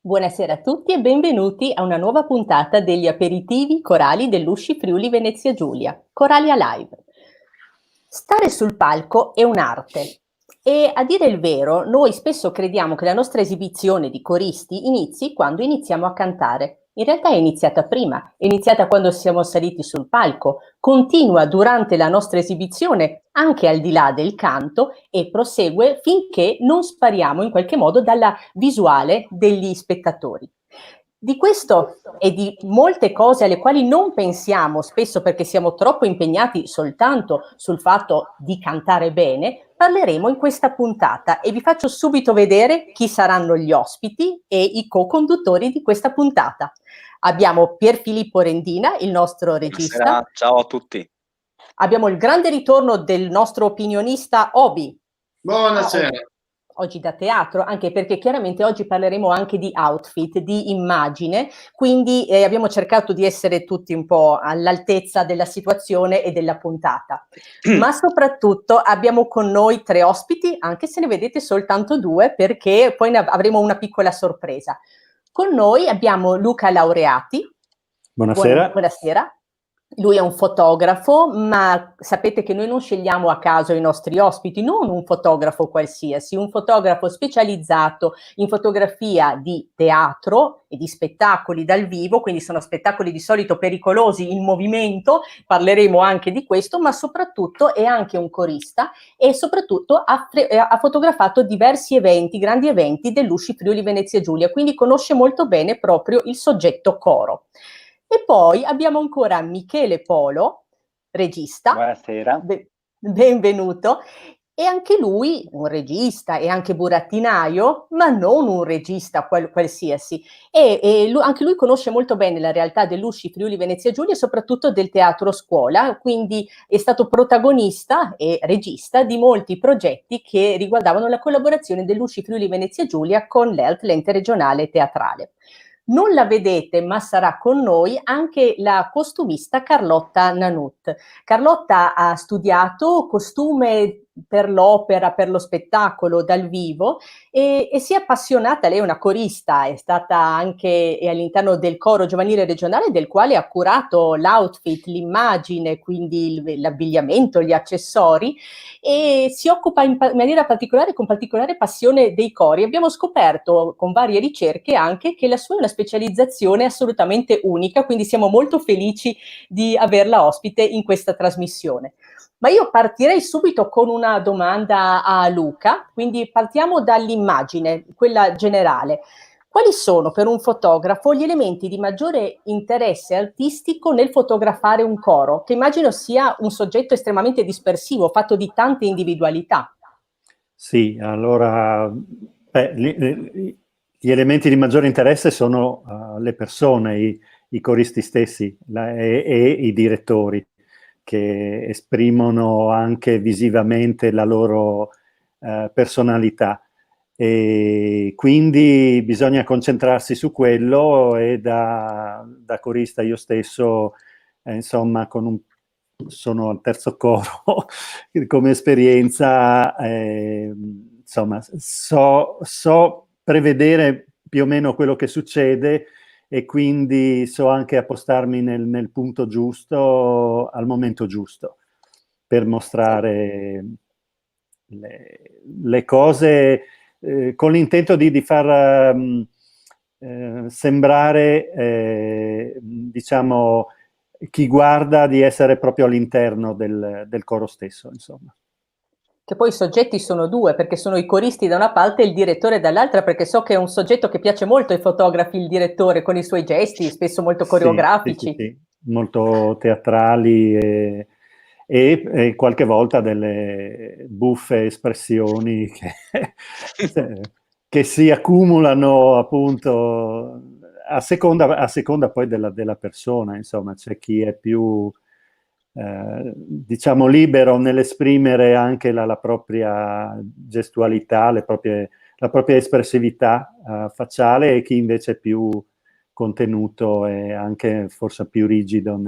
Buonasera a tutti e benvenuti a una nuova puntata degli aperitivi corali dell'Usci Friuli Venezia Giulia, Coralia Live. Stare sul palco è un'arte e, a dire il vero, noi spesso crediamo che la nostra esibizione di coristi inizi quando iniziamo a cantare. In realtà è iniziata prima, è iniziata quando siamo saliti sul palco, continua durante la nostra esibizione anche al di là del canto e prosegue finché non spariamo in qualche modo dalla visuale degli spettatori. Di questo e di molte cose alle quali non pensiamo spesso perché siamo troppo impegnati soltanto sul fatto di cantare bene, parleremo in questa puntata e vi faccio subito vedere chi saranno gli ospiti e i co-conduttori di questa puntata. Abbiamo Pierfilippo Rendina, il nostro regista. Buonasera, ciao a tutti. Abbiamo il grande ritorno del nostro opinionista Obi. Buonasera. Oggi da teatro, anche perché chiaramente oggi parleremo anche di outfit, di immagine, quindi abbiamo cercato di essere tutti un po' all'altezza della situazione e della puntata. Ma soprattutto abbiamo con noi 3 ospiti, anche se ne vedete soltanto 2, perché poi avremo una piccola sorpresa. Con noi abbiamo Luca Laureati. Buonasera. Buonasera. Lui è un fotografo, ma sapete che noi non scegliamo a caso i nostri ospiti, non un fotografo qualsiasi, un fotografo specializzato in fotografia di teatro e di spettacoli dal vivo, quindi sono spettacoli di solito pericolosi in movimento, parleremo anche di questo, ma soprattutto è anche un corista e soprattutto ha fotografato diversi eventi, grandi eventi dell'Usci Friuli Venezia Giulia, quindi conosce molto bene proprio il soggetto coro. E poi abbiamo ancora Michele Polo, regista. Buonasera. Benvenuto. E anche lui un regista e anche burattinaio, ma non un regista qualsiasi. Anche lui conosce molto bene la realtà dell'Usci Friuli Venezia Giulia e soprattutto del teatro scuola, quindi è stato protagonista e regista di molti progetti che riguardavano la collaborazione dell'Usci Friuli Venezia Giulia con l'ELT, l'ente regionale teatrale. Non la vedete, ma sarà con noi anche la costumista Carlotta Nanut. Carlotta ha studiato costume per l'opera, per lo spettacolo dal vivo e si è appassionata, lei è una corista, è stata anche all'interno del coro giovanile regionale del quale ha curato l'outfit, l'immagine, quindi l'abbigliamento, gli accessori e si occupa in maniera particolare, con particolare passione dei cori. Abbiamo scoperto con varie ricerche anche che la sua è una specializzazione assolutamente unica, quindi siamo molto felici di averla ospite in questa trasmissione. Ma io partirei subito con una domanda a Luca, quindi partiamo dall'immagine, quella generale. Quali sono per un fotografo gli elementi di maggiore interesse artistico nel fotografare un coro, che immagino sia un soggetto estremamente dispersivo, fatto di tante individualità? Sì, allora, gli elementi di maggiore interesse sono le persone, i coristi stessi e i direttori, che esprimono anche visivamente la loro personalità. E quindi bisogna concentrarsi su quello e da corista io stesso, insomma, sono al terzo coro come esperienza, insomma, so prevedere più o meno quello che succede e quindi so anche appostarmi nel punto giusto, al momento giusto, per mostrare le cose con l'intento di far sembrare, diciamo, chi guarda di essere proprio all'interno del coro stesso, insomma. Che poi i soggetti sono 2, perché sono i coristi da una parte e il direttore dall'altra, perché so che è un soggetto che piace molto ai fotografi, il direttore, con i suoi gesti, spesso molto coreografici. Sì, molto teatrali e qualche volta delle buffe espressioni che si accumulano appunto a seconda poi della persona, insomma, c'è chi è più diciamo libero nell'esprimere anche la propria gestualità, la propria espressività facciale, e chi invece è più contenuto e anche forse più rigido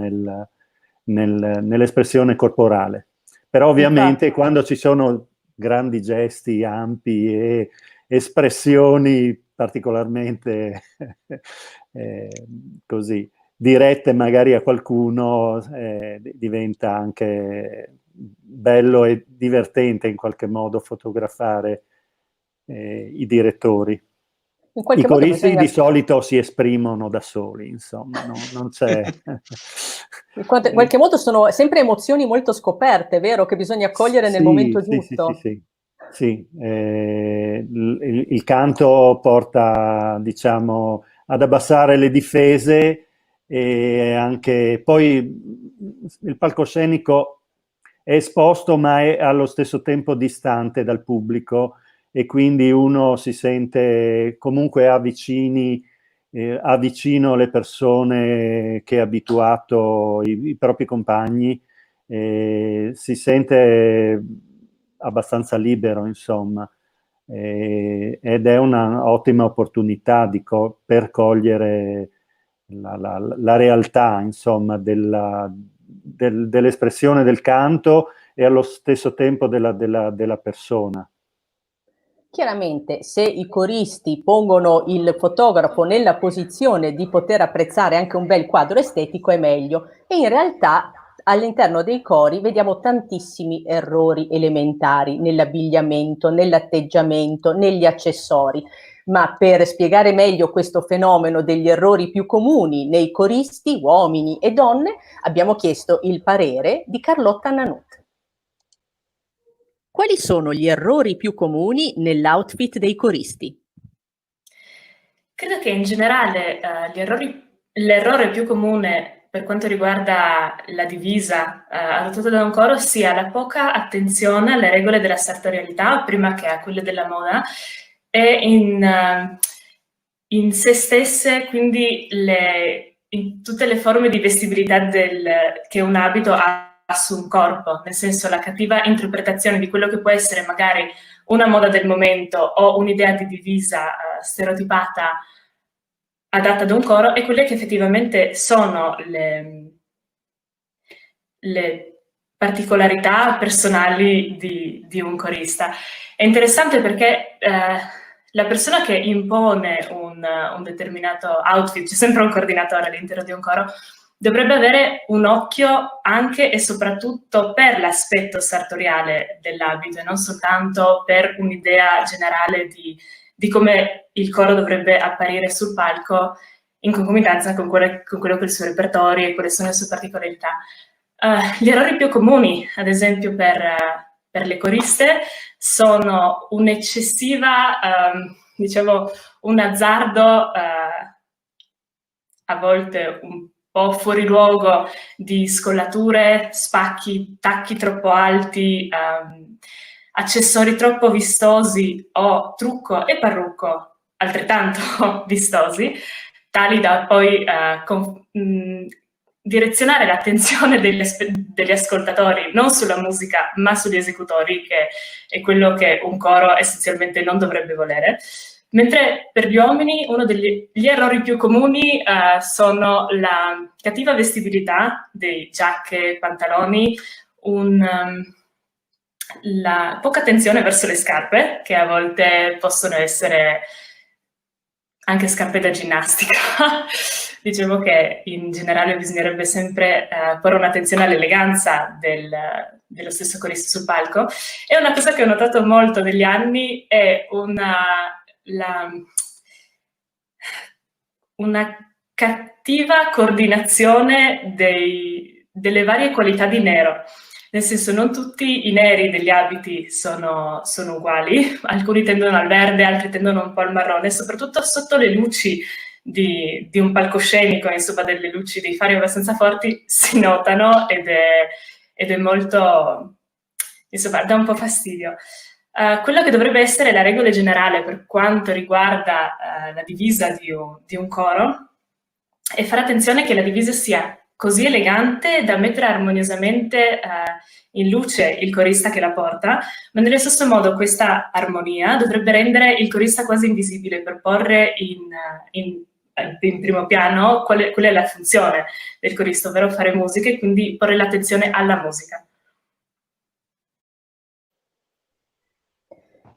nell'espressione corporale. Però ovviamente Infatti. quando ci sono grandi gesti ampi e espressioni particolarmente così dirette magari a qualcuno, diventa anche bello e divertente in qualche modo fotografare i direttori. In I qualche modo coristi bisogna di solito si esprimono da soli, insomma, non c'è... in qualche modo sono sempre emozioni molto scoperte, vero? Che bisogna cogliere nel Sì, momento sì, sì, sì, giusto. sì. Sì, il canto porta, diciamo, ad abbassare le difese, e anche poi il palcoscenico è esposto ma è allo stesso tempo distante dal pubblico, e quindi uno si sente comunque ha vicino le persone che è abituato, i propri compagni, si sente abbastanza libero, insomma, ed è una ottima opportunità per cogliere la realtà, insomma, dell'espressione del canto e allo stesso tempo della persona. Chiaramente, se i coristi pongono il fotografo nella posizione di poter apprezzare anche un bel quadro estetico, è meglio. E in realtà all'interno dei cori vediamo tantissimi errori elementari nell'abbigliamento, nell'atteggiamento, negli accessori. Ma per spiegare meglio questo fenomeno degli errori più comuni nei coristi, uomini e donne, abbiamo chiesto il parere di Carlotta Nanut. Quali sono gli errori più comuni nell'outfit dei coristi? Credo che in generale l'errore più comune per quanto riguarda la divisa adottata da un coro sia la poca attenzione alle regole della sartorialità prima che a quelle della moda, e in se stesse, quindi in tutte le forme di vestibilità che un abito ha su un corpo, nel senso la cattiva interpretazione di quello che può essere magari una moda del momento o un'idea di divisa stereotipata adatta ad un coro, e quelle che effettivamente sono le particolarità personali di un corista. È interessante perché la persona che impone un determinato outfit, c'è sempre un coordinatore all'interno di un coro, dovrebbe avere un occhio anche e soprattutto per l'aspetto sartoriale dell'abito e non soltanto per un'idea generale di come il coro dovrebbe apparire sul palco in concomitanza con quello che è il suo repertorio e quali sono le sue particolarità. Gli errori più comuni, ad esempio per le coriste, sono un'eccessiva, diciamo, un azzardo a volte un po' fuori luogo di scollature, spacchi, tacchi troppo alti, accessori troppo vistosi o trucco e parrucco altrettanto vistosi, tali da poi direzionare l'attenzione degli ascoltatori non sulla musica ma sugli esecutori, che è quello che un coro essenzialmente non dovrebbe volere. Mentre per gli uomini uno degli errori più comuni sono la cattiva vestibilità dei giacche, pantaloni, la poca attenzione verso le scarpe, che a volte possono essere anche scarpe da ginnastica. Dicevo che in generale bisognerebbe sempre porre un'attenzione all'eleganza dello stesso corista sul palco. E una cosa che ho notato molto negli anni è una cattiva coordinazione delle varie qualità di nero. Nel senso, non tutti i neri degli abiti sono uguali, alcuni tendono al verde, altri tendono un po' al marrone, soprattutto sotto le luci di un palcoscenico, insomma delle luci dei fari abbastanza forti, si notano ed ed è molto, insomma, dà un po' fastidio. Quello che dovrebbe essere la regola generale per quanto riguarda la divisa di un coro è fare attenzione che la divisa sia così elegante da mettere armoniosamente in luce il corista che la porta, ma nello stesso modo questa armonia dovrebbe rendere il corista quasi invisibile per porre in primo piano qual è la funzione del corista, ovvero fare musica e quindi porre l'attenzione alla musica.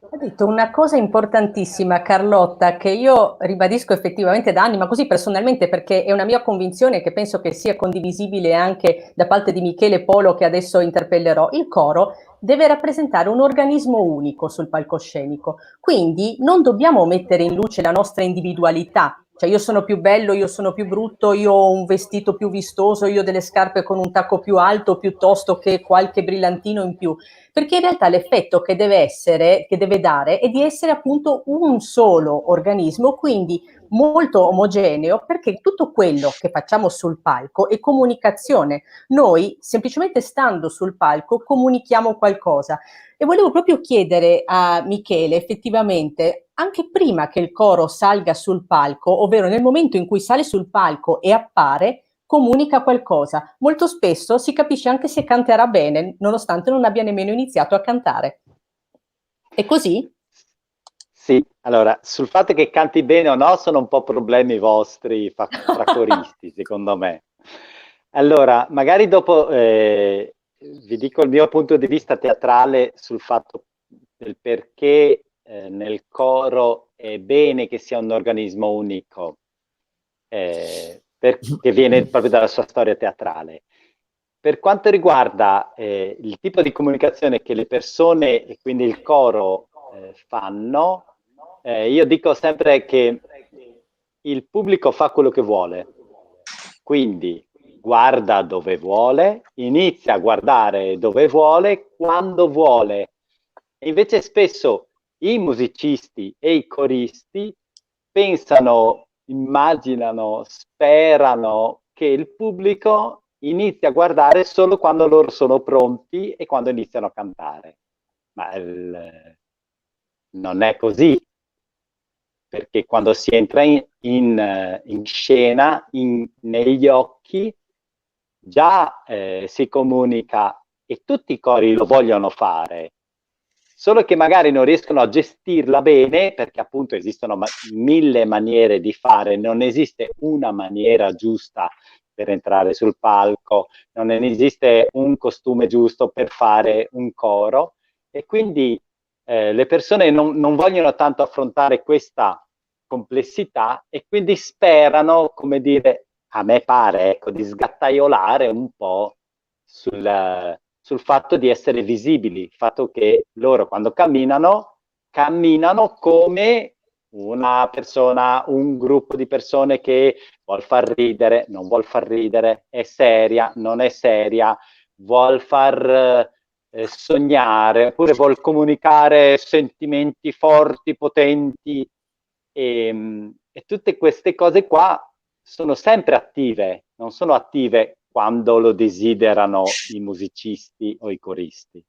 Ha detto una cosa importantissima, Carlotta, che io ribadisco effettivamente da anni, ma così personalmente, perché è una mia convinzione che penso che sia condivisibile anche da parte di Michele Polo, che adesso interpellerò. Il coro deve rappresentare un organismo unico sul palcoscenico, quindi non dobbiamo mettere in luce la nostra individualità. Cioè io sono più bello, io sono più brutto, io ho un vestito più vistoso, io ho delle scarpe con un tacco più alto piuttosto che qualche brillantino in più, perché in realtà l'effetto che deve dare è di essere appunto un solo organismo, quindi molto omogeneo, perché tutto quello che facciamo sul palco è comunicazione. Noi semplicemente stando sul palco comunichiamo qualcosa. E volevo proprio chiedere a Michele, effettivamente, anche prima che il coro salga sul palco, ovvero nel momento in cui sale sul palco e appare, comunica qualcosa. Molto spesso si capisce anche se canterà bene, nonostante non abbia nemmeno iniziato a cantare. È così? Sì, allora, sul fatto che canti bene o no sono un po' problemi vostri fra coristi, secondo me. Allora, magari dopo vi dico il mio punto di vista teatrale sul fatto del perché nel coro è bene che sia un organismo unico, che viene proprio dalla sua storia teatrale. Per quanto riguarda il tipo di comunicazione che le persone e quindi il coro fanno, io dico sempre che il pubblico fa quello che vuole, quindi guarda dove vuole, inizia a guardare dove vuole, quando vuole. E invece spesso i musicisti e i coristi pensano, immaginano, sperano che il pubblico inizi a guardare solo quando loro sono pronti e quando iniziano a cantare. Ma non è così, perché quando si entra in scena, negli occhi, già si comunica e tutti i cori lo vogliono fare, solo che magari non riescono a gestirla bene, perché appunto esistono mille maniere di fare, non esiste una maniera giusta per entrare sul palco, non esiste un costume giusto per fare un coro, e quindi le persone non vogliono tanto affrontare questa complessità e quindi sperano, come dire, a me pare, ecco, di sgattaiolare un po' sul fatto di essere visibili, il fatto che loro quando camminano come una persona, un gruppo di persone che vuol far ridere, non vuol far ridere, è seria, non è seria, vuol far sognare, oppure vuol comunicare sentimenti forti, potenti, e tutte queste cose qua sono sempre attive, non sono attive quando lo desiderano i musicisti o i coristi.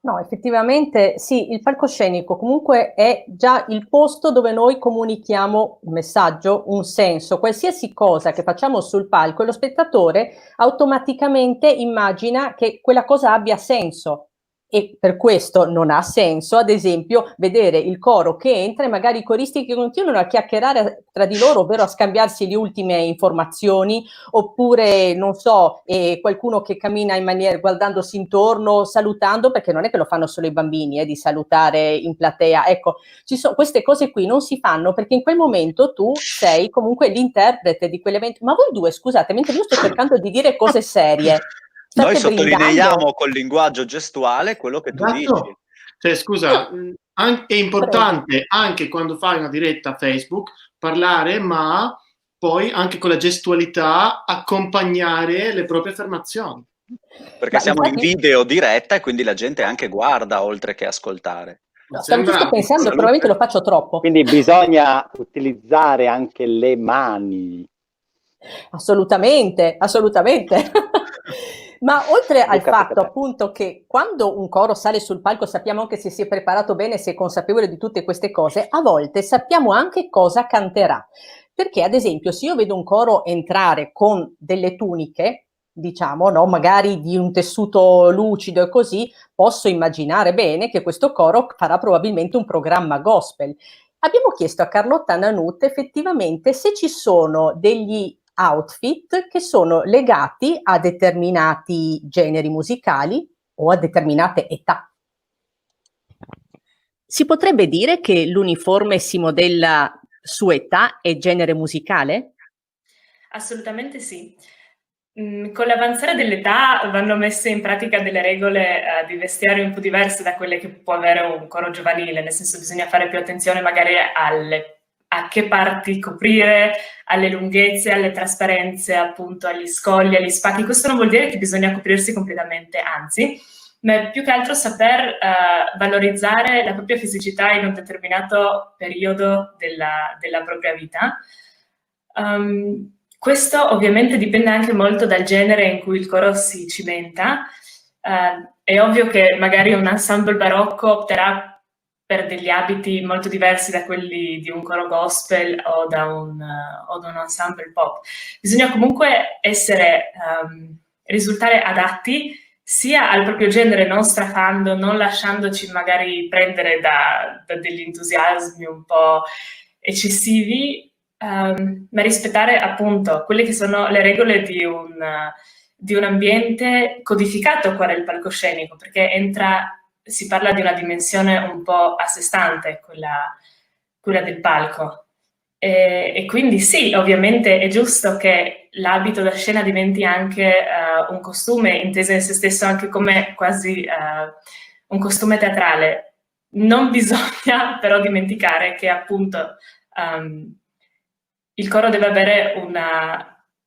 No, effettivamente sì, il palcoscenico comunque è già il posto dove noi comunichiamo un messaggio, un senso. Qualsiasi cosa che facciamo sul palco, lo spettatore automaticamente immagina che quella cosa abbia senso. E per questo non ha senso, ad esempio, vedere il coro che entra e magari i coristi che continuano a chiacchierare tra di loro, ovvero a scambiarsi le ultime informazioni, oppure, non so, qualcuno che cammina in maniera guardandosi intorno, salutando, perché non è che lo fanno solo i bambini, di salutare in platea. Ecco, queste cose qui non si fanno perché in quel momento tu sei comunque l'interprete di quell'evento. Ma voi due, scusate, mentre io sto cercando di dire cose serie, noi sottolineiamo col linguaggio gestuale quello che tu dici. Cioè, scusa, è importante anche quando fai una diretta Facebook parlare, ma poi anche con la gestualità accompagnare le proprie affermazioni. Perché siamo in video diretta e quindi la gente anche guarda oltre che ascoltare. No, stavo giusto pensando, probabilmente lo faccio troppo. Quindi bisogna utilizzare anche le mani. Assolutamente, assolutamente. Ma oltre al Luca, fatto tocca a te. appunto che quando un coro sale sul palco sappiamo anche se si è preparato bene, se è consapevole di tutte queste cose, a volte sappiamo anche cosa canterà. Perché ad esempio se io vedo un coro entrare con delle tuniche, diciamo, no, magari di un tessuto lucido e così, posso immaginare bene che questo coro farà probabilmente un programma gospel. Abbiamo chiesto a Carlotta Nanut effettivamente se ci sono degli outfit che sono legati a determinati generi musicali o a determinate età. Si potrebbe dire che l'uniforme si modella su età e genere musicale? Assolutamente sì. Con l'avanzare dell'età vanno messe in pratica delle regole di vestiario un po' diverse da quelle che può avere un coro giovanile, nel senso bisogna fare più attenzione magari a che parti coprire, alle lunghezze, alle trasparenze, appunto agli scogli, agli spacchi. Questo non vuol dire che bisogna coprirsi completamente, anzi, ma è più che altro saper valorizzare la propria fisicità in un determinato periodo della propria vita. Questo ovviamente dipende anche molto dal genere in cui il coro si cimenta. È ovvio che magari un ensemble barocco opterà per degli abiti molto diversi da quelli di un coro gospel o da un ensemble pop. Bisogna comunque risultare adatti sia al proprio genere, non strafando, non lasciandoci magari prendere da degli entusiasmi un po' eccessivi, ma rispettare appunto quelle che sono le regole di un ambiente codificato qua nel palcoscenico, perché si parla di una dimensione un po' a sé stante, quella del palco. E quindi sì, ovviamente è giusto che l'abito da scena diventi anche un costume, inteso in se stesso anche come quasi un costume teatrale. Non bisogna però dimenticare che appunto il coro deve avere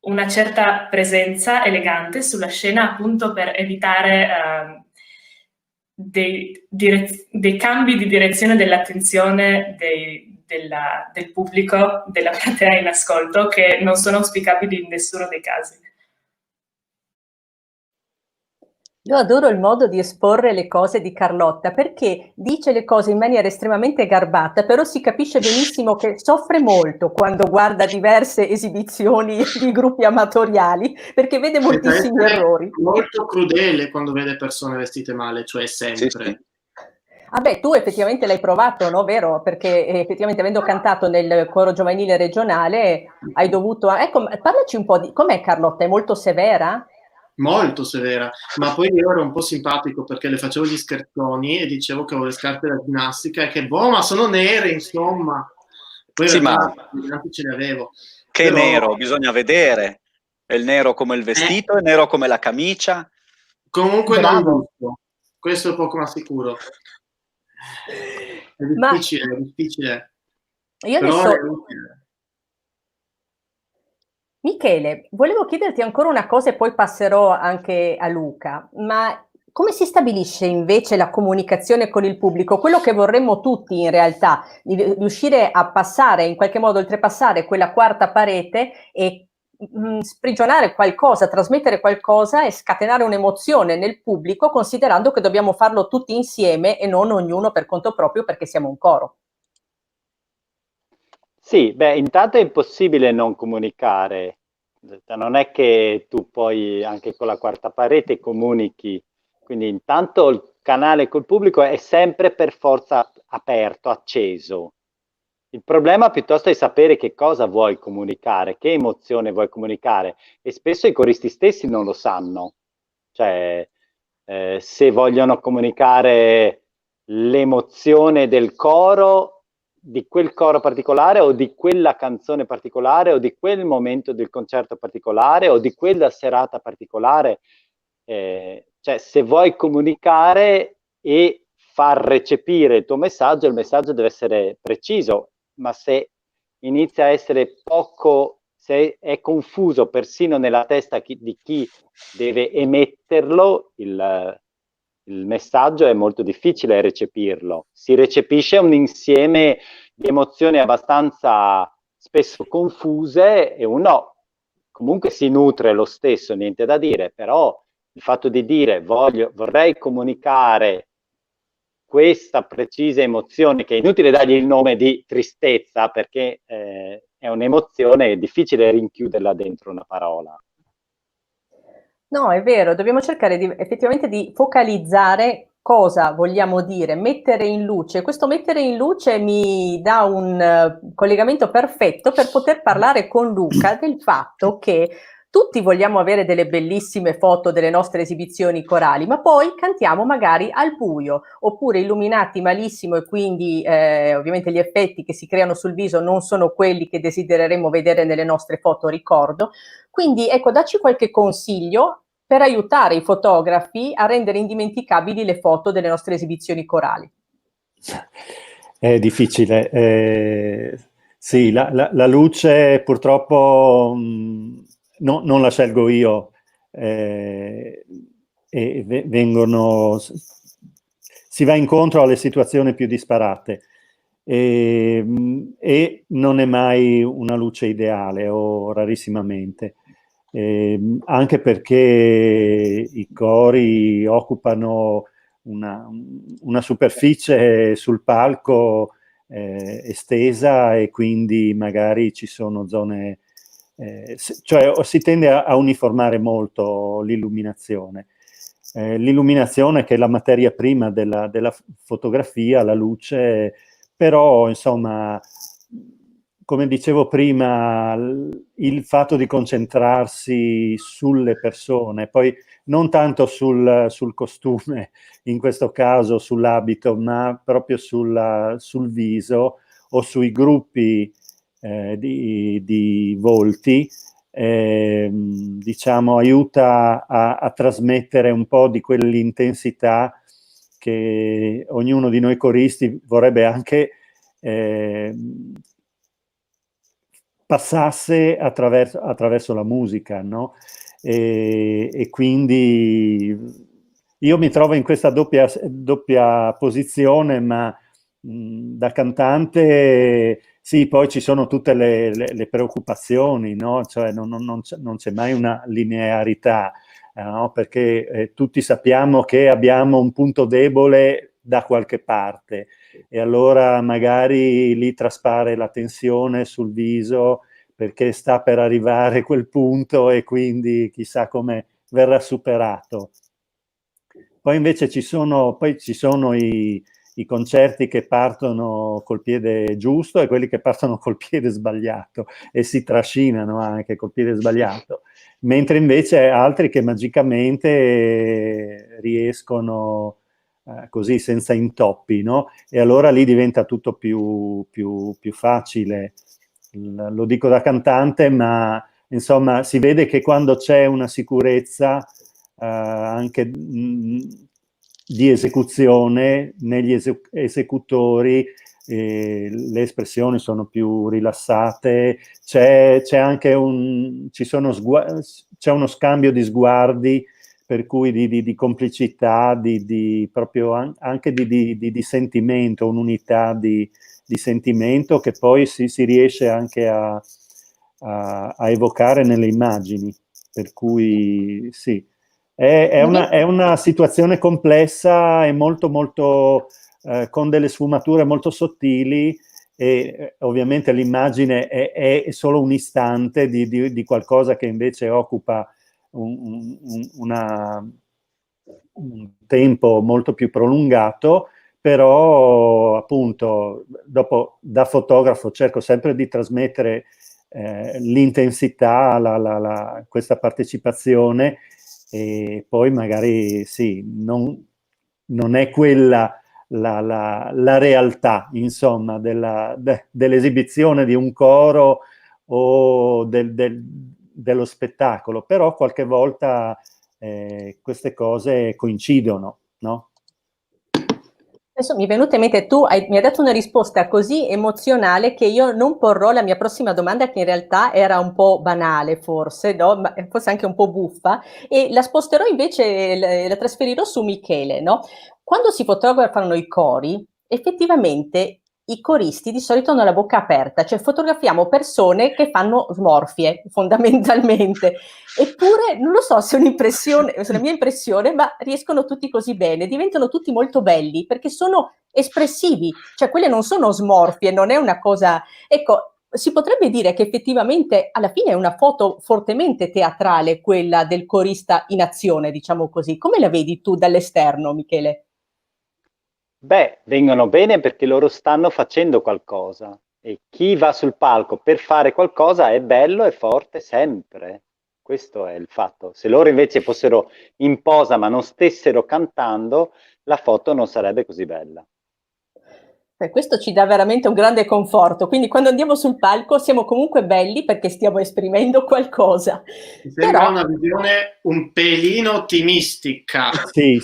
una certa presenza elegante sulla scena, appunto per evitare dei cambi di direzione dell'attenzione del pubblico, della platea in ascolto, che non sono auspicabili in nessuno dei casi. Io adoro il modo di esporre le cose di Carlotta, perché dice le cose in maniera estremamente garbata, però si capisce benissimo che soffre molto quando guarda diverse esibizioni di gruppi amatoriali, perché vede moltissimi errori. Molto crudele quando vede persone vestite male, cioè sempre. Sì, sì. Ah beh, tu effettivamente l'hai provato, no? Vero? Perché effettivamente avendo cantato nel coro giovanile regionale hai dovuto... Ecco, parlaci un po' di... Com'è Carlotta? È molto severa? Molto severa, ma poi io ero un po' simpatico perché le facevo gli scherzoni e dicevo che avevo le scarpe da ginnastica e che boh, ma sono nere, insomma. Poi in Sì, realtà ce le avevo. Che Però... nero, bisogna vedere. È il nero come il vestito, è nero come la camicia. Comunque Bravo. non giusto, questo è poco ma sicuro. È difficile, è difficile. Io Però adesso... è utile. Michele, volevo chiederti ancora una cosa e poi passerò anche a Luca, ma come si stabilisce invece la comunicazione con il pubblico? Quello che vorremmo tutti in realtà, di riuscire a passare, in qualche modo oltrepassare quella quarta parete e sprigionare qualcosa, trasmettere qualcosa e scatenare un'emozione nel pubblico, considerando che dobbiamo farlo tutti insieme e non ognuno per conto proprio perché siamo un coro. Sì, beh, intanto è impossibile non comunicare, non è che tu poi anche con la quarta parete comunichi, quindi intanto il canale col pubblico è sempre per forza aperto, acceso. Il problema piuttosto è sapere che cosa vuoi comunicare, che emozione vuoi comunicare, e spesso i coristi stessi non lo sanno, cioè se vogliono comunicare l'emozione del coro, di quel coro particolare o di quella canzone particolare o di quel momento del concerto particolare o di quella serata particolare, cioè se vuoi comunicare e far recepire il tuo messaggio, il messaggio deve essere preciso, ma se inizia a essere poco, se è confuso persino nella testa di chi deve emetterlo, il messaggio è molto difficile recepirlo. Si recepisce un insieme di emozioni abbastanza spesso confuse e uno comunque si nutre lo stesso, niente da dire, però il fatto di dire vorrei comunicare questa precisa emozione, che è inutile dargli il nome di tristezza, perché è un'emozione, è difficile rinchiuderla dentro una parola. No, è vero, dobbiamo cercare effettivamente di focalizzare cosa vogliamo dire, mettere in luce. Questo mettere in luce mi dà un collegamento perfetto per poter parlare con Luca del fatto che tutti vogliamo avere delle bellissime foto delle nostre esibizioni corali, ma poi cantiamo magari al buio, oppure illuminati malissimo e quindi ovviamente gli effetti che si creano sul viso non sono quelli che desidereremo vedere nelle nostre foto ricordo. Quindi ecco, dacci qualche consiglio per aiutare i fotografi a rendere indimenticabili le foto delle nostre esibizioni corali. È difficile. Sì, la luce purtroppo non la scelgo io, e si va incontro alle situazioni più disparate, e non è mai una luce ideale, o rarissimamente. Anche perché i cori occupano una superficie sul palco estesa, e quindi magari ci sono zone, cioè si tende a uniformare molto l'illuminazione. L'illuminazione, che è la materia prima della fotografia, la luce, però insomma, come dicevo prima, il fatto di concentrarsi sulle persone, poi non tanto sul costume, in questo caso sull'abito, ma proprio sul viso o sui gruppi di volti, diciamo, aiuta a trasmettere un po' di quell'intensità che ognuno di noi coristi vorrebbe anche passasse attraverso la musica, no? E quindi io mi trovo in questa doppia posizione, ma da cantante sì, poi ci sono tutte le preoccupazioni, no? Cioè non c'è mai una linearità, no? Perché tutti sappiamo che abbiamo un punto debole da qualche parte, e allora magari lì traspare la tensione sul viso perché sta per arrivare quel punto, e quindi chissà come verrà superato. Poi invece ci sono i concerti che partono col piede giusto e quelli che partono col piede sbagliato, e si trascinano anche col piede sbagliato, mentre invece altri che magicamente riescono così senza intoppi, no? E allora lì diventa tutto più facile. Lo dico da cantante, ma insomma si vede che quando c'è una sicurezza anche di esecuzione negli esecutori, le espressioni sono più rilassate, c'è anche c'è uno scambio di sguardi, per cui di complicità, proprio anche di sentimento, un'unità di sentimento che poi si riesce anche a evocare nelle immagini. Per cui sì, è una situazione complessa e molto con delle sfumature molto sottili, e ovviamente l'immagine è solo un istante di qualcosa che invece occupa un tempo molto più prolungato. Però appunto dopo, da fotografo, cerco sempre di trasmettere l'intensità, questa partecipazione, e poi magari sì, non è quella la realtà, insomma, dell'esibizione di un coro o dello spettacolo, però qualche volta queste cose coincidono, no? Adesso mi è venuta in mente, mi hai dato una risposta così emozionale che io non porrò la mia prossima domanda, che in realtà era un po' banale forse, no? Ma forse anche un po' buffa, e la sposterò invece, la trasferirò su Michele, no? Quando si fotografano i cori, effettivamente i coristi di solito hanno la bocca aperta, cioè fotografiamo persone che fanno smorfie fondamentalmente, eppure non lo so se è un'impressione, se è la mia impressione, ma riescono tutti così bene, diventano tutti molto belli perché sono espressivi, cioè quelle non sono smorfie, non è una cosa, ecco, si potrebbe dire che effettivamente alla fine è una foto fortemente teatrale quella del corista in azione, diciamo così. Come la vedi tu dall'esterno, Michele? Beh, vengono bene perché loro stanno facendo qualcosa e chi va sul palco per fare qualcosa è bello e forte sempre. Questo è il fatto. Se loro invece fossero in posa ma non stessero cantando, la foto non sarebbe così bella. Questo ci dà veramente un grande conforto, quindi quando andiamo sul palco siamo comunque belli perché stiamo esprimendo qualcosa. Mi sembra Però una visione un pelino ottimistica. Sì,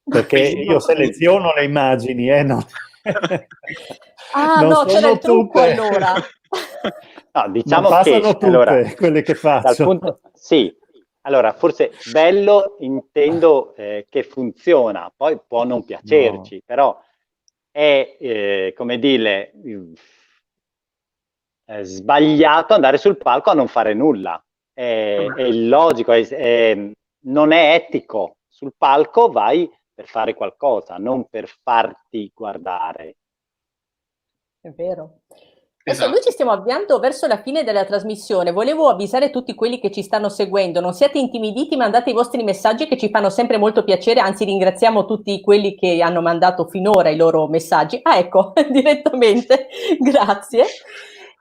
perché io seleziono le immagini, no? Ah Non no, c'era sono il trucco tutte. allora. No, Non diciamo passano che tutte allora, quelle che faccio. sì, allora forse bello intendo che funziona, poi può non piacerci, però è come dire sbagliato andare sul palco a non fare nulla. È illogico, non è etico. Sul palco vai per fare qualcosa, non per farti guardare. È vero. Adesso Esatto. noi ci stiamo avviando verso la fine della trasmissione. Volevo avvisare tutti quelli che ci stanno seguendo. Non siate intimiditi, mandate i vostri messaggi che ci fanno sempre molto piacere. Anzi, ringraziamo tutti quelli che hanno mandato finora i loro messaggi. Ah, ecco, direttamente. Grazie.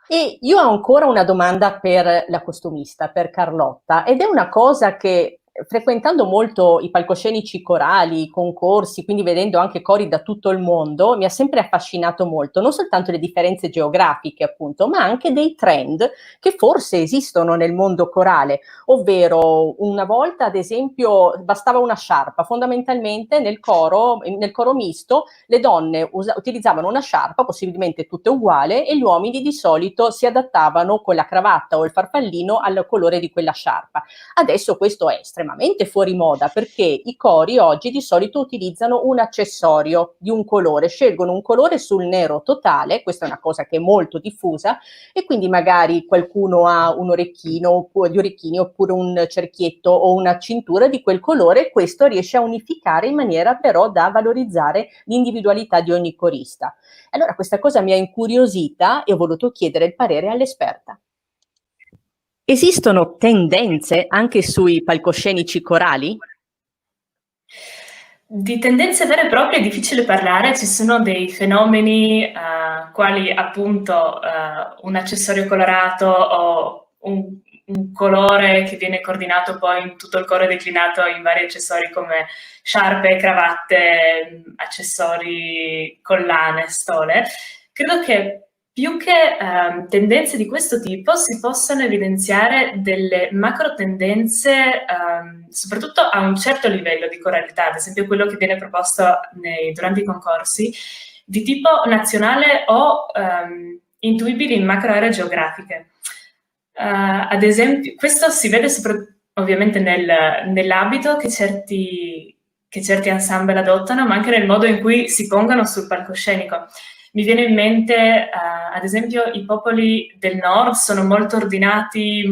E io ho ancora una domanda per la costumista, per Carlotta, ed è una cosa che frequentando molto i palcoscenici corali, i concorsi, quindi vedendo anche cori da tutto il mondo, mi ha sempre affascinato molto, non soltanto le differenze geografiche, appunto, ma anche dei trend che forse esistono nel mondo corale, ovvero una volta, ad esempio, bastava una sciarpa, fondamentalmente nel coro misto, le donne utilizzavano una sciarpa, possibilmente tutte uguali, e gli uomini di solito si adattavano con la cravatta o il farfallino al colore di quella sciarpa. Adesso questo è estremamente fuori moda perché i cori oggi di solito utilizzano un accessorio di un colore, scelgono un colore sul nero totale, questa è una cosa che è molto diffusa, e quindi magari qualcuno ha un orecchino, oppure gli orecchini, oppure un cerchietto o una cintura di quel colore, e questo riesce a unificare in maniera però da valorizzare l'individualità di ogni corista. Allora questa cosa mi ha incuriosita e ho voluto chiedere il parere all'esperta. Esistono tendenze anche sui palcoscenici corali? Di tendenze vere e proprie è difficile parlare, ci sono dei fenomeni quali appunto un accessorio colorato o un colore che viene coordinato poi in tutto il coro declinato in vari accessori come sciarpe, cravatte, accessori, collane, stole. Credo che più che tendenze di questo tipo si possano evidenziare delle macro tendenze, soprattutto a un certo livello di coralità, ad esempio quello che viene proposto durante i concorsi, di tipo nazionale o intuibili in macro aree geografiche. Ad esempio, questo si vede ovviamente nell'abito che certi ensemble adottano, ma anche nel modo in cui si pongono sul palcoscenico. Mi viene in mente, ad esempio, i popoli del nord sono molto ordinati,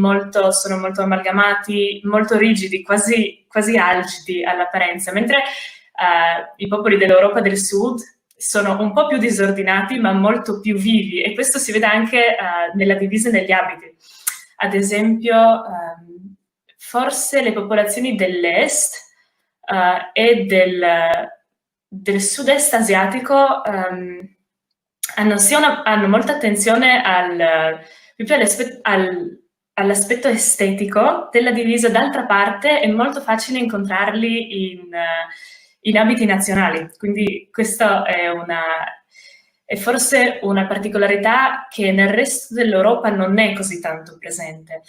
sono molto amalgamati, molto rigidi, quasi algidi all'apparenza, mentre i popoli dell'Europa del sud sono un po' più disordinati, ma molto più vivi, e questo si vede anche nella divisa negli abiti. Ad esempio, forse le popolazioni dell'est e del sud-est asiatico hanno molta attenzione proprio all'aspetto estetico della divisa. D'altra parte è molto facile incontrarli in abiti nazionali, quindi questa è forse una particolarità che nel resto dell'Europa non è così tanto presente.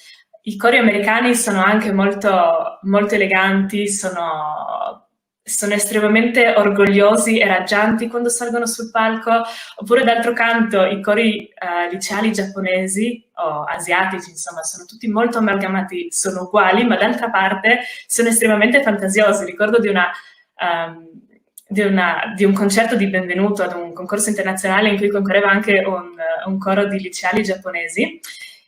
I cori americani sono anche molto, molto eleganti, sono estremamente orgogliosi e raggianti quando salgono sul palco, oppure d'altro canto i cori liceali giapponesi o asiatici, insomma, sono tutti molto amalgamati, sono uguali, ma d'altra parte sono estremamente fantasiosi. Ricordo di di un concerto di benvenuto ad un concorso internazionale in cui concorreva anche un coro di liceali giapponesi,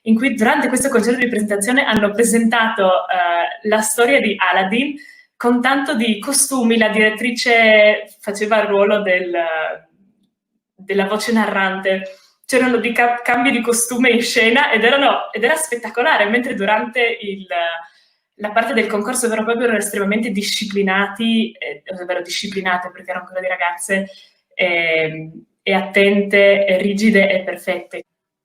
in cui durante questo concerto di presentazione hanno presentato la storia di Aladdin con tanto di costumi. La direttrice faceva il ruolo della voce narrante. C'erano dei cambi di costume in scena ed era spettacolare, mentre durante la parte del concorso vero e proprio erano estremamente disciplinati, ovvero disciplinate perché erano ancora di ragazze, e attente, e rigide e perfette.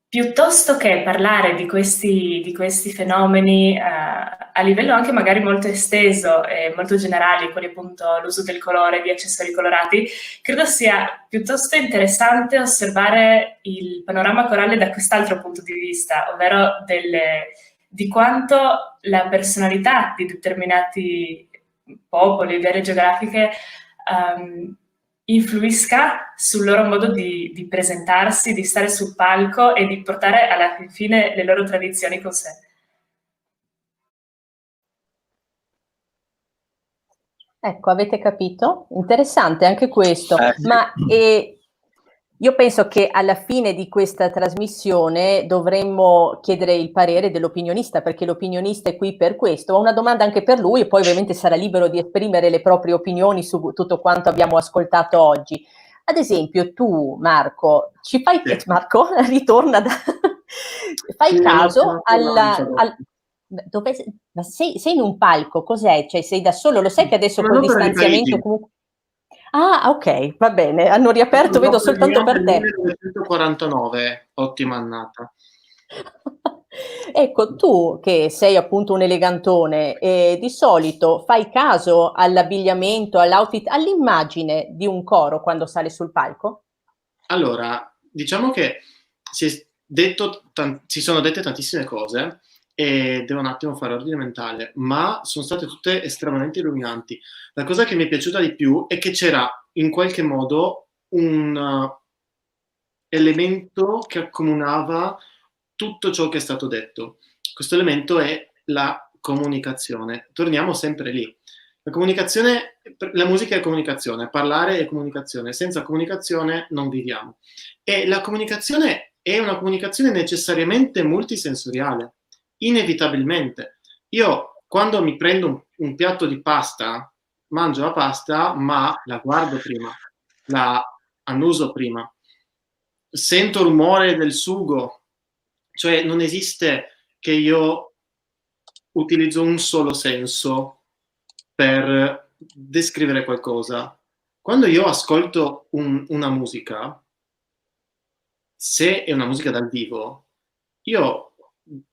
Piuttosto che parlare di questi fenomeni a livello anche magari molto esteso e molto generali, quali appunto l'uso del colore, di accessori colorati, credo sia piuttosto interessante osservare il panorama corale da quest'altro punto di vista, ovvero di quanto la personalità di determinati popoli, aree geografiche, influisca sul loro modo di presentarsi, di stare sul palco e di portare alla fine le loro tradizioni con sé. Ecco, avete capito? Interessante anche questo, Sì. ma io penso che alla fine di questa trasmissione dovremmo chiedere il parere dell'opinionista, perché l'opinionista è qui per questo. Ho una domanda anche per lui e poi ovviamente sarà libero di esprimere le proprie opinioni su tutto quanto abbiamo ascoltato oggi. Ad esempio, tu, Marco, Marco, ritorna fai caso ma sei in un palco, cos'è? Cioè sei da solo? Lo sai che adesso col distanziamento comunque... Ah, ok, va bene, hanno riaperto, vedo soltanto per te. 1949, ottima annata. Ecco, tu che sei appunto un elegantone, di solito fai caso all'abbigliamento, all'outfit, all'immagine di un coro quando sale sul palco? Allora, diciamo che si sono dette tantissime cose e devo un attimo fare ordine mentale, ma sono state tutte estremamente illuminanti. La cosa che mi è piaciuta di più è che c'era in qualche modo un elemento che accomunava tutto ciò che è stato detto. Questo elemento è la comunicazione. Torniamo sempre lì. La comunicazione, la musica è comunicazione, parlare è comunicazione, senza comunicazione non viviamo. E la comunicazione è una comunicazione necessariamente multisensoriale, inevitabilmente. Io quando mi prendo un piatto di pasta, mangio la pasta, ma la guardo prima, la annuso prima, sento il rumore del sugo, cioè non esiste che io utilizzo un solo senso per descrivere qualcosa. Quando io ascolto una musica, se è una musica dal vivo, io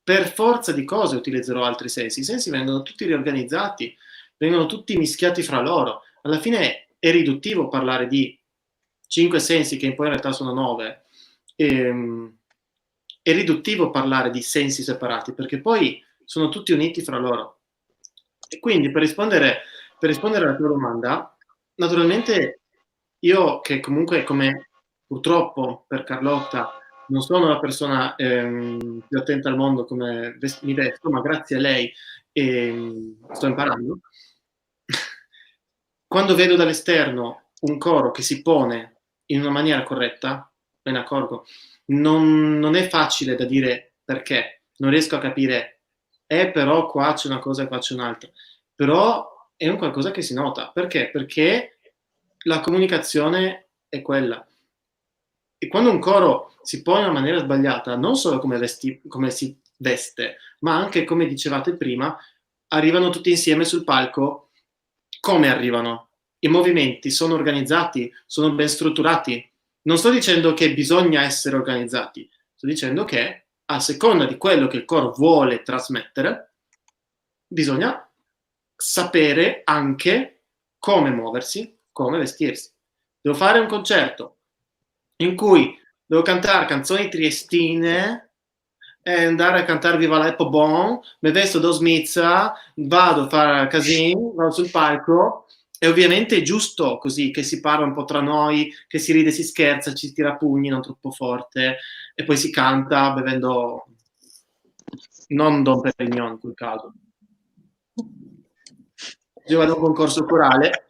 per forza di cose utilizzerò altri sensi. I sensi vengono tutti riorganizzati, vengono tutti mischiati fra loro. Alla fine è riduttivo parlare di 5 sensi, che poi in realtà sono 9. È riduttivo parlare di sensi separati, perché poi sono tutti uniti fra loro. E quindi per rispondere alla tua domanda, naturalmente io che comunque, come purtroppo per Carlotta, non sono la persona più attenta al mondo come mi vesto, ma grazie a lei sto imparando. Quando vedo dall'esterno un coro che si pone in una maniera corretta, me ne accorgo. Non è facile da dire perché, non riesco a capire, però qua c'è una cosa e qua c'è un'altra. Però è un qualcosa che si nota. Perché? Perché la comunicazione è quella. E quando un coro si pone in una maniera sbagliata, non solo come si veste, ma anche, come dicevate prima, arrivano tutti insieme sul palco. Come arrivano? I movimenti sono organizzati, sono ben strutturati. Non sto dicendo che bisogna essere organizzati, sto dicendo che a seconda di quello che il coro vuole trasmettere, bisogna sapere anche come muoversi, come vestirsi. Devo fare un concerto in cui devo cantare canzoni triestine e andare a cantare Viva l'Apple Bon, mi vesto da smizza, vado a fare casino, vado sul palco. E ovviamente è giusto così, che si parla un po' tra noi, che si ride, si scherza, ci tira pugni non troppo forte e poi si canta bevendo non Dom Perignon in quel caso. Io vado a un concorso corale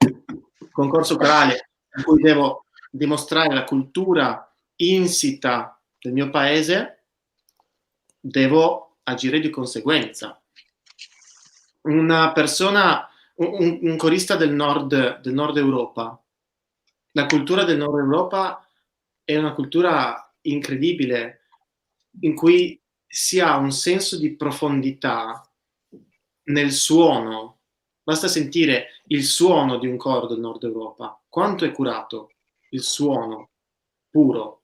concorso corale in cui devo dimostrare la cultura insita del mio paese, devo agire di conseguenza. Una persona, un corista del nord Europa, la cultura del nord Europa è una cultura incredibile, in cui si ha un senso di profondità nel suono. Basta sentire il suono di un coro del nord Europa, quanto è curato il suono puro.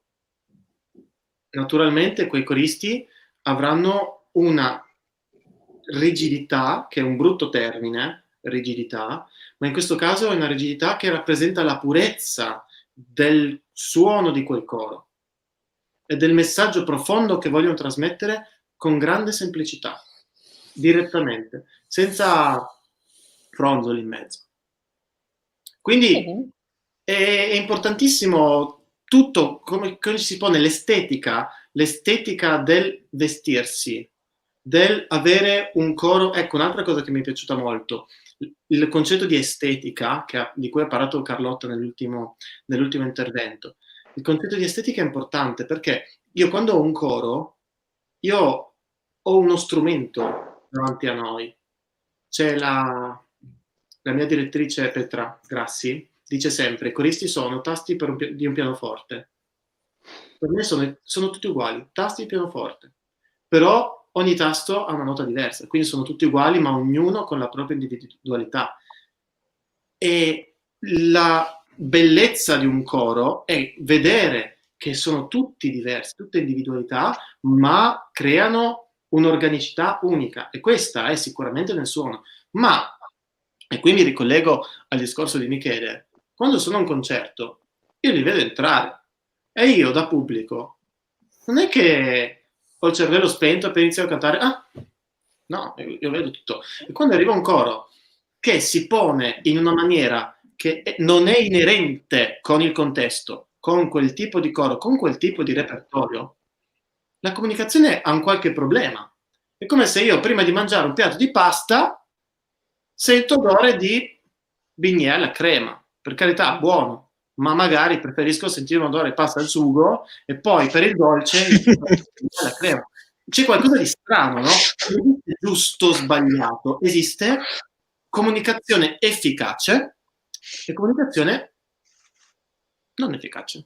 Naturalmente quei coristi avranno una rigidità, che è un brutto termine, rigidità, ma in questo caso è una rigidità che rappresenta la purezza del suono di quel coro e del messaggio profondo che vogliono trasmettere con grande semplicità, direttamente, senza fronzoli in mezzo. Quindi è importantissimo tutto, come si pone l'estetica del vestirsi, del avere un coro. Ecco, un'altra cosa che mi è piaciuta molto, il concetto di estetica, di cui ha parlato Carlotta nell'ultimo intervento. Il concetto di estetica è importante perché io quando ho un coro, io ho uno strumento davanti a noi. C'è la mia direttrice Petra Grassi, dice sempre: i coristi sono tasti di un pianoforte. Per me sono tutti uguali, tasti di pianoforte. Però ogni tasto ha una nota diversa, quindi sono tutti uguali, ma ognuno con la propria individualità. E la bellezza di un coro è vedere che sono tutti diversi, tutte individualità, ma creano un'organicità unica, e questa è sicuramente nel suono. Ma, e qui mi ricollego al discorso di Michele, quando sono a un concerto io li vedo entrare e io da pubblico non è che ho il cervello spento per iniziare a cantare, no, io vedo tutto. E quando arriva un coro che si pone in una maniera che non è inerente con il contesto, con quel tipo di coro, con quel tipo di repertorio, la comunicazione ha un qualche problema. È come se io prima di mangiare un piatto di pasta sento odore di bignè alla crema. Per carità, buono, ma magari preferisco sentire un odore pasta al sugo e poi per il dolce la crema. C'è qualcosa di strano, no? Non esiste giusto o sbagliato, esiste comunicazione efficace e comunicazione non efficace.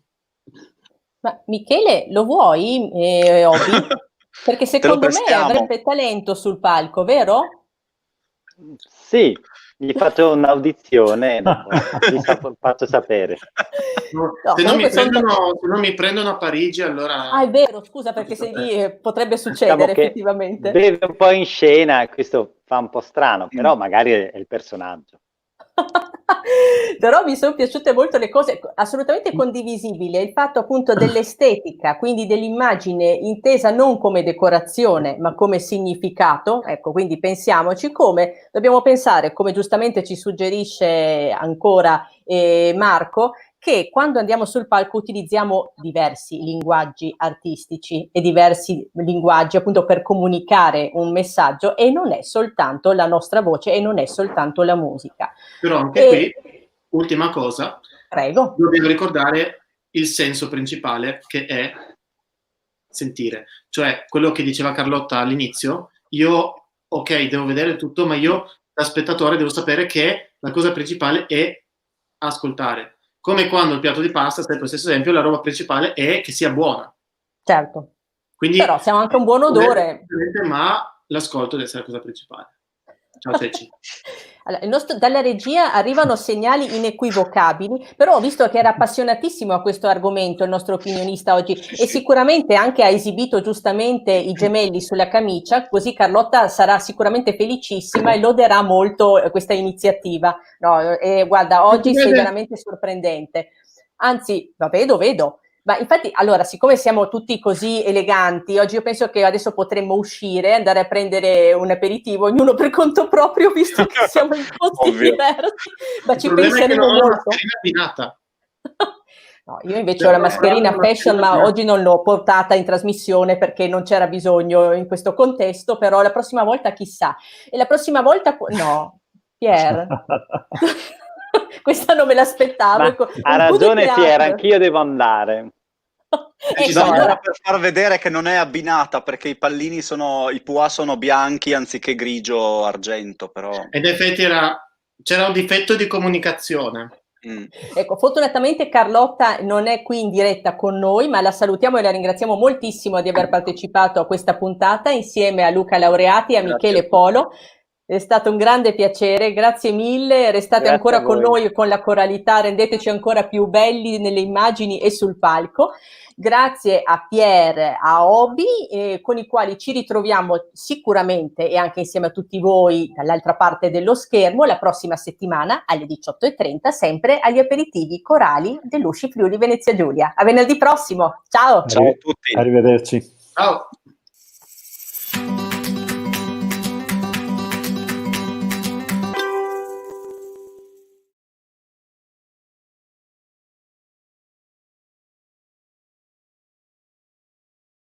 Ma Michele, lo vuoi, Obi? Perché secondo me avrebbe talento sul palco, vero? Sì, gli faccio un'audizione, vi faccio sapere. No, se non mi prendono a Parigi, allora... Ah, è vero, scusa, perché sei lì, potrebbe succedere, Diciamo effettivamente. Beve un po' in scena, questo fa un po' strano, però magari è il personaggio. Però mi sono piaciute molto le cose, assolutamente condivisibile, il fatto appunto dell'estetica, quindi dell'immagine intesa non come decorazione, ma come significato. Ecco, quindi pensiamoci come, dobbiamo pensare, come giustamente ci suggerisce ancora Marco, che quando andiamo sul palco utilizziamo diversi linguaggi artistici e diversi linguaggi appunto per comunicare un messaggio, e non è soltanto la nostra voce e non è soltanto la musica. Però anche qui, ultima cosa, prego, dobbiamo ricordare il senso principale, che è sentire. Cioè, quello che diceva Carlotta all'inizio, io, ok, devo vedere tutto, ma io da spettatore devo sapere che la cosa principale è ascoltare. Come quando il piatto di pasta, sempre lo stesso esempio, la roba principale è che sia buona. Certo. Quindi, però siamo anche un buon odore. Ma l'ascolto deve essere la cosa principale. Ciao Ceci. Allora, dalla regia arrivano segnali inequivocabili, però ho visto che era appassionatissimo a questo argomento il nostro opinionista oggi, e sicuramente anche ha esibito giustamente i gemelli sulla camicia, così Carlotta sarà sicuramente felicissima e loderà molto questa iniziativa. No, guarda, oggi sei veramente sorprendente. Anzi, vedo. Ma infatti, allora, siccome siamo tutti così eleganti, oggi io penso che adesso potremmo uscire, andare a prendere un aperitivo, ognuno per conto proprio, visto che siamo in posti diversi, ma ci penseremo molto. No, io invece ho la mascherina fashion, ma oggi non l'ho portata in trasmissione perché non c'era bisogno in questo contesto, però la prossima volta chissà. E la prossima volta, no, Pier. questa non me l'aspettavo. Ma Ecco, ha un ragione coup de Piera, théâtre. anch'io devo andare. Ci Ecco, sono allora, per far vedere che non è abbinata, perché i pallini i pois sono bianchi anziché grigio argento, però. In effetti c'era un difetto di comunicazione. ecco, fortunatamente Carlotta non è qui in diretta con noi, ma la salutiamo e la ringraziamo moltissimo di aver partecipato a questa puntata insieme a Luca Laureati e a Michele Polo. È stato un grande piacere, grazie mille, restate Grazie ancora a con voi. noi con la coralità, rendeteci ancora più belli nelle immagini e sul palco. Grazie a Pier, a Obi, con i quali ci ritroviamo sicuramente e anche insieme a tutti voi dall'altra parte dello schermo la prossima settimana alle 18:30, sempre agli aperitivi corali dell'Usci Friuli Venezia Giulia. A venerdì prossimo, ciao! Ciao a tutti. Arrivederci. Ciao.